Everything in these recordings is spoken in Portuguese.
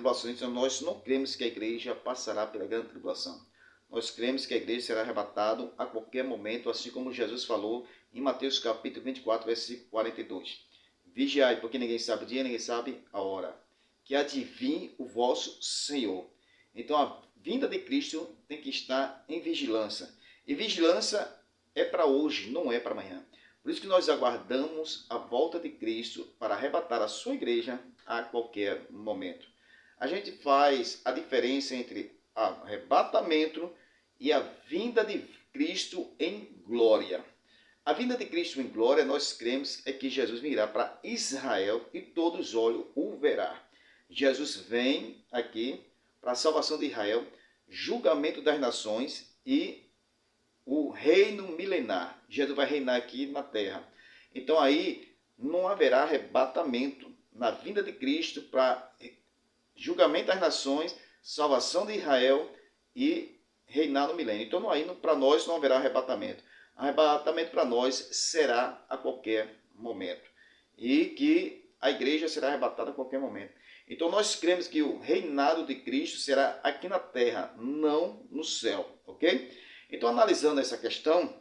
pré-tribulacionistas, nós não cremos que a igreja passará pela grande tribulação. Nós cremos que a igreja será arrebatada a qualquer momento, assim como Jesus falou em Mateus capítulo 24, versículo 42. Vigiai, porque ninguém sabe o dia, ninguém sabe a hora. Que adivinhe o vosso Senhor. Então a vinda de Cristo tem que estar em vigilância. E vigilância é para hoje, não é para amanhã. Por isso que nós aguardamos a volta de Cristo para arrebatar a sua igreja a qualquer momento. A gente faz a diferença entre arrebatamento e a vinda de Cristo em glória. A vinda de Cristo em glória, nós cremos, é que Jesus virá para Israel e todos os olhos o verá. Jesus vem aqui para a salvação de Israel, julgamento das nações e o reino milenar. Jesus vai reinar aqui na terra. Então aí não haverá arrebatamento na vinda de Cristo para julgamento das nações, salvação de Israel e reinar no milênio. Então aí para nós não haverá arrebatamento. Arrebatamento para nós será a qualquer momento. E que a igreja será arrebatada a qualquer momento. Então nós cremos que o reinado de Cristo será aqui na terra, não no céu, ok? Então analisando essa questão,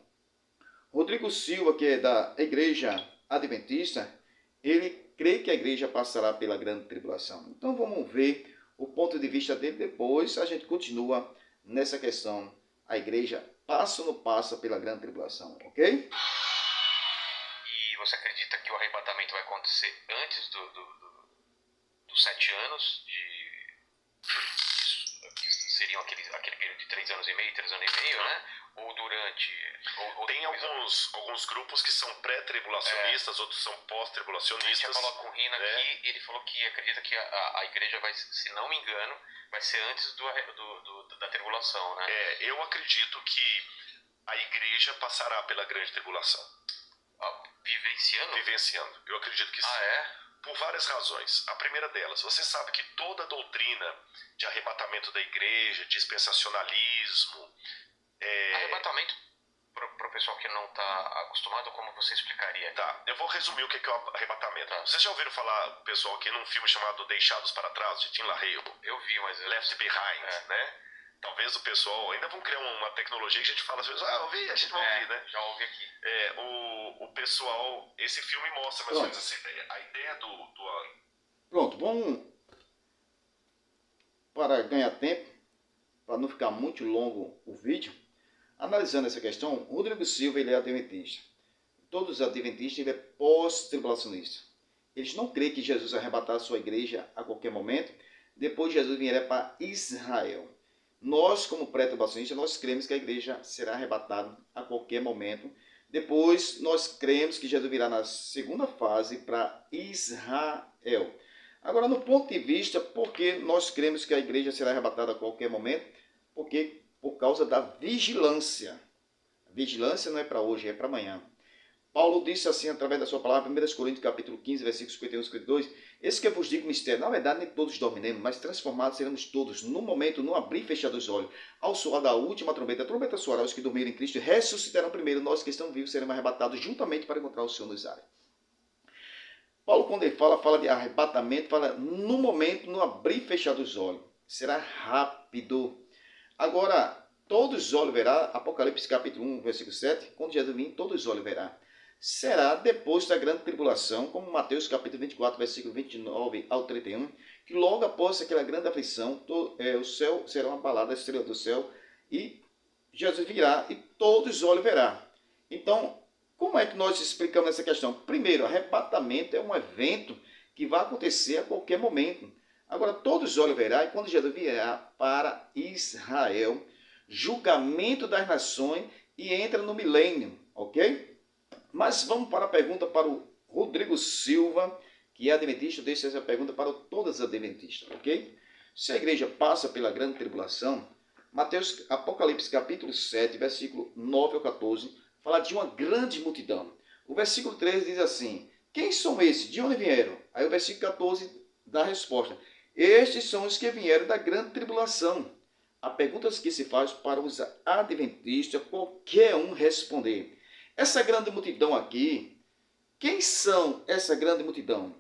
Rodrigo Silva, que é da Igreja Adventista, ele crê que a igreja passará pela grande tribulação. Então vamos ver o ponto de vista dele, depois a gente continua nessa questão. A igreja passa ou não passa pela grande tribulação, ok? E você acredita que o arrebatamento vai acontecer antes dos 7 anos, que seriam aquele período de 3 anos e meio, 3 anos e meio, né? Ou durante... Tem alguns grupos que são pré-tribulacionistas, outros são pós-tribulacionistas. A gente já falou com o Rina aqui, ele falou que acredita que a igreja vai, se não me engano, vai ser antes da tribulação, né? Eu acredito que a igreja passará pela grande tribulação. Vivenciando? Vivenciando, eu acredito que sim. Por várias razões. A primeira delas, você sabe que toda a doutrina de arrebatamento da igreja, dispensacionalismo... Arrebatamento, para o pessoal que não está acostumado, como você explicaria? Tá, eu vou resumir o que é o arrebatamento. Tá. Vocês já ouviram falar, pessoal, aqui num filme chamado Deixados para Trás, de Tim LaHaye? Eu vi, mas... Left Behind, né? Talvez o pessoal ainda vão criar uma tecnologia que a gente fala às vezes, eu vi, a gente vai ouvir, né? Já ouvi aqui. O pessoal, esse filme mostra mais ou menos essa ideia. A ideia do... Pronto, vamos, para ganhar tempo, para não ficar muito longo o vídeo, analisando essa questão, Rodrigo Silva, ele é adventista. Todos os adventistas, ele é pós-tribulacionista. Eles não creem que Jesus vai arrebatar a sua igreja a qualquer momento, depois Jesus virá para Israel. Nós, como pré-tribulacionistas, nós cremos que a igreja será arrebatada a qualquer momento. Depois, nós cremos que Jesus virá na segunda fase para Israel. Agora, no ponto de vista, por que nós cremos que a igreja será arrebatada a qualquer momento? Porque por causa da vigilância. A vigilância não é para hoje, é para amanhã. Paulo disse assim, através da sua palavra, 1 Coríntios capítulo 15, versículos 51 e 52, esse que eu vos digo mistério, na verdade nem todos dormiremos, mas transformados seremos todos, no momento, no abrir e fechar dos olhos, ao soar da última trombeta, a trombeta soará, os que dormirem em Cristo ressuscitarão primeiro, nós que estamos vivos seremos arrebatados juntamente para encontrar o Senhor nos ares. Paulo, quando ele fala de arrebatamento, fala no momento, no abrir e fechar dos olhos, será rápido. Agora, todos os olhos verá, Apocalipse capítulo 1, versículo 7, quando Jesus vir, todos os olhos verá. Será depois da grande tribulação, como Mateus capítulo 24, versículo 29 ao 31, que logo após aquela grande aflição, o céu será uma balada, a estrela do céu, e Jesus virá e todos os olhos verá. Então, como é que nós explicamos essa questão? Primeiro, arrebatamento é um evento que vai acontecer a qualquer momento. Agora, todos os olhos verá, e quando Jesus virá para Israel, julgamento das nações e entra no milênio, ok? Mas vamos para a pergunta para o Rodrigo Silva, que é adventista, deixa essa pergunta para todas as adventistas, ok? Se a igreja passa pela grande tribulação, Apocalipse capítulo 7, versículo 9 ao 14, fala de uma grande multidão. O versículo 13 diz assim, quem são esses? De onde vieram? Aí o versículo 14 dá a resposta, estes são os que vieram da grande tribulação. A pergunta que se faz para os adventistas, qualquer um responder. Essa grande multidão aqui, quem são essa grande multidão?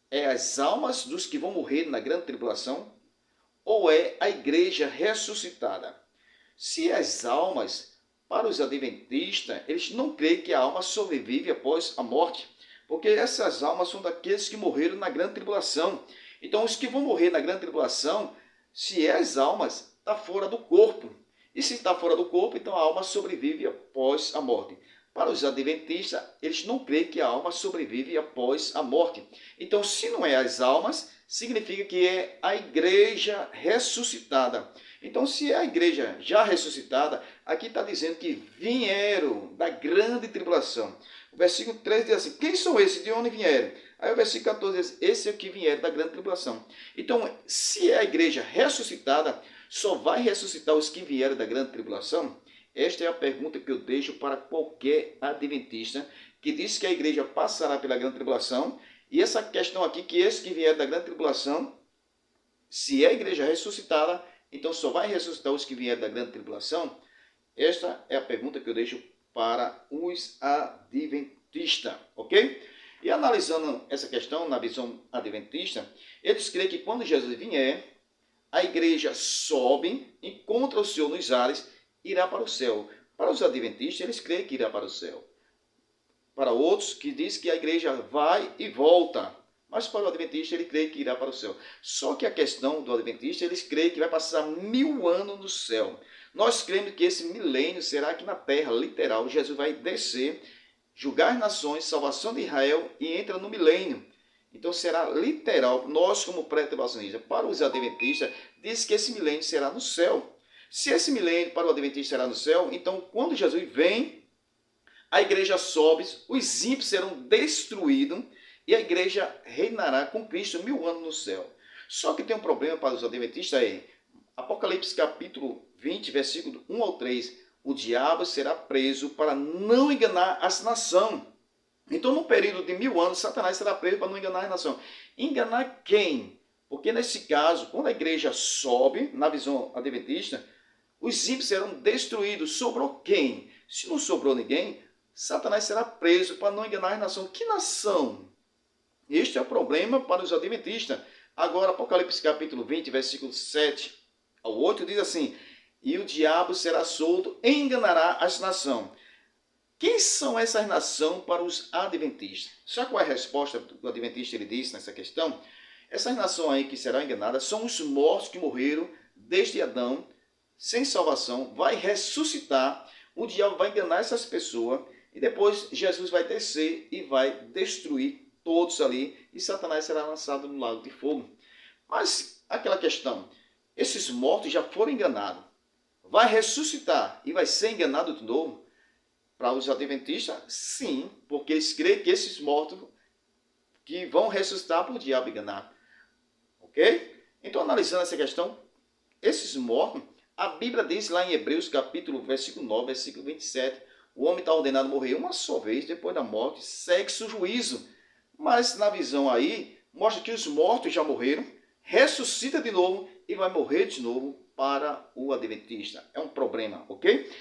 É as almas dos que vão morrer na grande tribulação? Ou é a igreja ressuscitada? Se as almas, para os adventistas, eles não creem que a alma sobrevive após a morte, porque essas almas são daqueles que morreram na grande tribulação. Então, os que vão morrer na grande tribulação, se é as almas, está fora do corpo. E se está fora do corpo, então a alma sobrevive após a morte. Para os adventistas, eles não creem que a alma sobrevive após a morte. Então, se não é as almas, significa que é a igreja ressuscitada. Então, se é a igreja já ressuscitada, aqui está dizendo que vieram da grande tribulação. O versículo 3 diz assim, quem são esses? De onde vieram? Aí o versículo 14 diz, esse é o que vieram da grande tribulação. Então, se é a igreja ressuscitada, só vai ressuscitar os que vieram da grande tribulação? Esta é a pergunta que eu deixo para qualquer adventista que diz que a igreja passará pela grande tribulação. E essa questão aqui, que esses que vieram da grande tribulação, se é a igreja ressuscitada, então só vai ressuscitar os que vieram da grande tribulação? Esta é a pergunta que eu deixo para os adventistas, ok? E analisando essa questão na visão adventista, eles creem que quando Jesus vier, a igreja sobe, encontra o Senhor nos ares, irá para o céu. Para os adventistas, eles creem que irá para o céu. Para outros, que diz que a igreja vai e volta. Mas para o adventista, ele crê que irá para o céu. Só que a questão do adventista, eles creem que vai passar 1000 anos no céu. Nós cremos que esse milênio será aqui na terra, literal. Jesus vai descer, julgar as nações, salvação de Israel e entra no milênio. Então será literal. Nós, como pré-tribulacionistas, para os adventistas, diz que esse milênio será no céu. Se esse milênio para o adventista será no céu, então quando Jesus vem, a igreja sobe, os ímpios serão destruídos e a igreja reinará com Cristo 1000 anos no céu. Só que tem um problema para os adventistas, Apocalipse capítulo 20, versículo 1 ao 3, o diabo será preso para não enganar as nações. Então, no período de 1000 anos, Satanás será preso para não enganar as nações. Enganar quem? Porque nesse caso, quando a igreja sobe, na visão adventista, os ímpios serão destruídos. Sobrou quem? Se não sobrou ninguém, Satanás será preso para não enganar as nações. Que nação? Este é o problema para os adventistas. Agora, Apocalipse capítulo 20, versículo 7 ao 8, diz assim, e o diabo será solto e enganará as nações. Quem são essas nações para os adventistas? Sabe qual é a resposta do adventista? Ele disse nessa questão. Essas nações aí que serão enganadas são os mortos que morreram desde Adão, sem salvação, vai ressuscitar, o diabo vai enganar essas pessoas e depois Jesus vai descer e vai destruir todos ali e Satanás será lançado no lago de fogo. Mas aquela questão, esses mortos já foram enganados, vai ressuscitar e vai ser enganado de novo? Para os adventistas, sim, porque eles creem que esses mortos que vão ressuscitar para o diabo enganar. Ok? Então, analisando essa questão, esses mortos, a Bíblia diz lá em Hebreus, capítulo, versículo 9, versículo 27, o homem está ordenado a morrer uma só vez, depois da morte, segue-se o juízo. Mas na visão aí, mostra que os mortos já morreram, ressuscita de novo e vai morrer de novo para o adventista. É um problema, ok?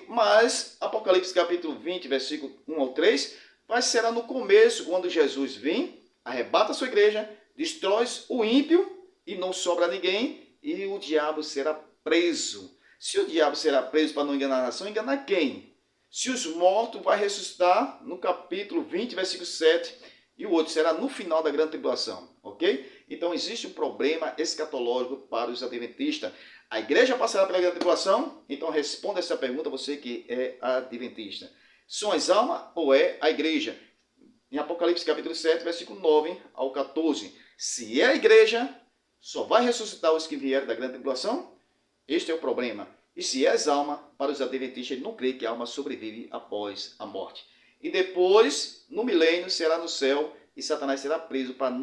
Mas Apocalipse capítulo 20, versículo 1 ao 3, vai ser no começo, quando Jesus vem, arrebata a sua igreja, destrói o ímpio e não sobra ninguém e o diabo será preso. Se o diabo será preso para não enganar a nação, enganar quem? Se os mortos vai ressuscitar no capítulo 20, versículo 7, e o outro será no final da grande tribulação, ok? Então existe um problema escatológico para os adventistas. A igreja passará pela grande tribulação? Então responda essa pergunta, você que é adventista. São as almas ou é a igreja? Em Apocalipse capítulo 7, versículo 9 ao 14. Se é a igreja, só vai ressuscitar os que vieram da grande tribulação? Este é o problema. E se é as almas, para os adventistas, ele não crê que a alma sobrevive após a morte. E depois, no milênio, será no céu e Satanás será preso para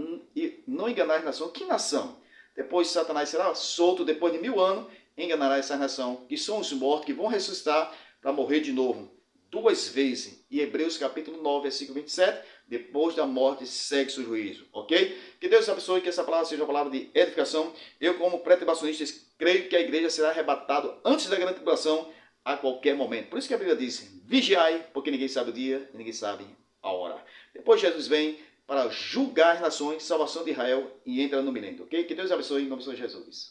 não enganar as nações. Que nação? Depois Satanás será solto depois de 1000 anos, enganará essa nação, que são os mortos que vão ressuscitar para morrer de novo. 2 vezes. E Hebreus capítulo 9, versículo 27, depois da morte segue-se o juízo. Ok? Que Deus abençoe, que essa palavra seja uma palavra de edificação. Eu, como pré-tribulacionista, creio que a igreja será arrebatada antes da grande tribulação, a qualquer momento. Por isso que a Bíblia diz, vigiai, porque ninguém sabe o dia e ninguém sabe a hora. Depois Jesus vem, para julgar as nações, salvação de Israel e entra no milênio, ok? Que Deus abençoe em nome de Jesus.